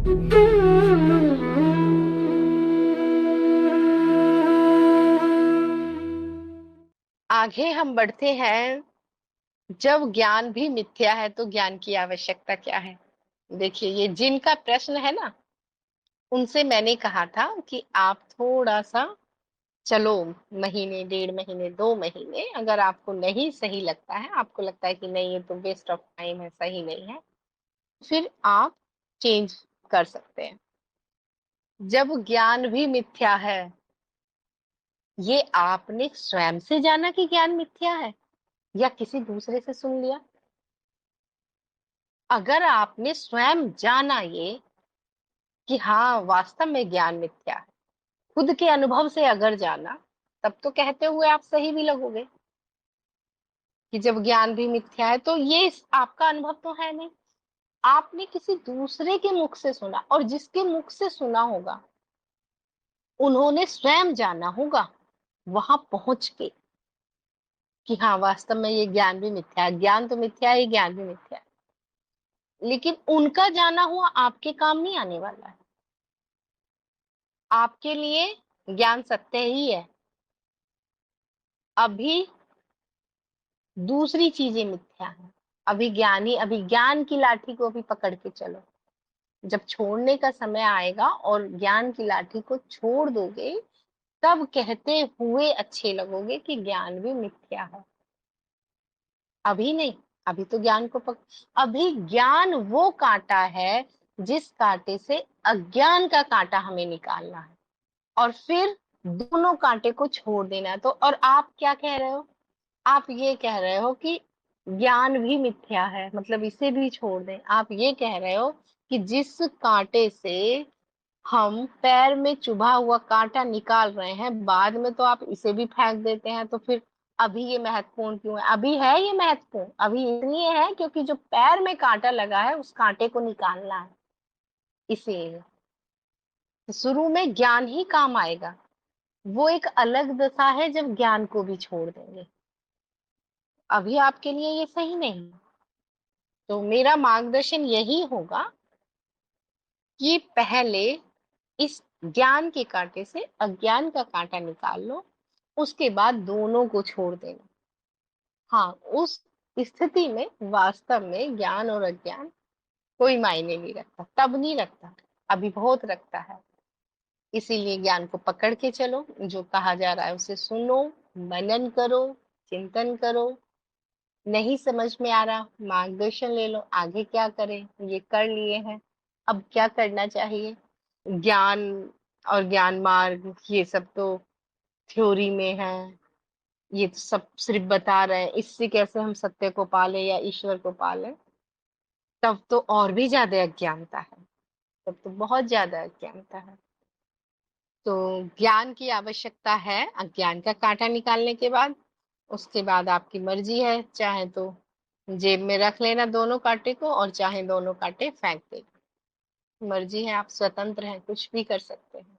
आगे हम बढ़ते हैं। जब ज्ञान भी मिथ्या है तो ज्ञान की आवश्यकता क्या है? देखिए, ये जिनका प्रश्न है ना, उनसे मैंने कहा था कि आप थोड़ा सा चलो, महीने, 1.5 महीने, 2 महीने, अगर आपको नहीं सही लगता है, आपको लगता है कि नहीं ये तो वेस्ट ऑफ टाइम है, सही नहीं है, फिर आप चेंज कर सकते हैं। जब ज्ञान भी मिथ्या है, ये आपने स्वयं से जाना कि ज्ञान मिथ्या है या किसी दूसरे से सुन लिया? अगर आपने स्वयं जाना ये कि हाँ, वास्तव में ज्ञान मिथ्या है, खुद के अनुभव से अगर जाना, तब तो कहते हुए आप सही भी लगोगे कि जब ज्ञान भी मिथ्या है, तो ये आपका अनुभव तो है नहीं, आपने किसी दूसरे के मुख से सुना, और जिसके मुख से सुना होगा उन्होंने स्वयं जाना होगा वहां पहुंच के कि हाँ, वास्तव में ये ज्ञान भी मिथ्या है। ज्ञान तो मिथ्या है, ज्ञान भी मिथ्या है, लेकिन उनका जाना हुआ आपके काम नहीं आने वाला है। आपके लिए ज्ञान सत्य ही है, अभी दूसरी चीजें मिथ्या हैं। अभिज्ञान की लाठी को भी पकड़ के चलो। जब छोड़ने का समय आएगा और ज्ञान की लाठी को छोड़ दोगे, तब कहते हुए अच्छे लगोगे कि ज्ञान भी मिथ्या है। अभी नहीं, अभी तो ज्ञान को अभी ज्ञान वो कांटा है जिस कांटे से अज्ञान का कांटा हमें निकालना है, और फिर दोनों कांटे को छोड़ देना है। तो और आप क्या कह रहे हो? आप ये कह रहे हो कि ज्ञान भी मिथ्या है, मतलब इसे भी छोड़ दें। आप ये कह रहे हो कि जिस कांटे से हम पैर में चुभा हुआ कांटा निकाल रहे हैं, बाद में तो आप इसे भी फेंक देते हैं, तो फिर अभी ये महत्वपूर्ण क्यों है? अभी है ये महत्वपूर्ण, अभी इसलिए है क्योंकि जो पैर में कांटा लगा है उस कांटे को निकालना है, इसीलिए। तो शुरू में ज्ञान ही काम आएगा, वो एक अलग दशा है जब ज्ञान को भी छोड़ देंगे। अभी आपके लिए ये सही नहीं। तो मेरा मार्गदर्शन यही होगा कि पहले इस ज्ञान के कांटे से अज्ञान का कांटा निकाल लो, उसके बाद दोनों को छोड़ देना। हाँ, उस स्थिति में वास्तव में ज्ञान और अज्ञान कोई मायने नहीं रखता, तब नहीं रखता, अभी बहुत रखता है। इसीलिए ज्ञान को पकड़ के चलो, जो कहा जा रहा है उसे सुनो, मनन करो, चिंतन करो। नहीं समझ में आ रहा, मार्गदर्शन ले लो, आगे क्या करें, ये कर लिए हैं, अब क्या करना चाहिए। ज्ञान और ज्ञान मार्ग ये सब तो थ्योरी में है, ये तो सब सिर्फ बता रहे हैं, इससे कैसे हम सत्य को पाले या ईश्वर को पाले। तब तो और भी ज्यादा अज्ञानता है, तब तो बहुत ज्यादा अज्ञानता है। तो ज्ञान की आवश्यकता है अज्ञान का कांटा निकालने के बाद। उसके बाद आपकी मर्जी है, चाहे तो जेब में रख लेना दोनों कांटे को, और चाहे दोनों कांटे फेंक देना। मर्जी है, आप स्वतंत्र हैं, कुछ भी कर सकते हैं।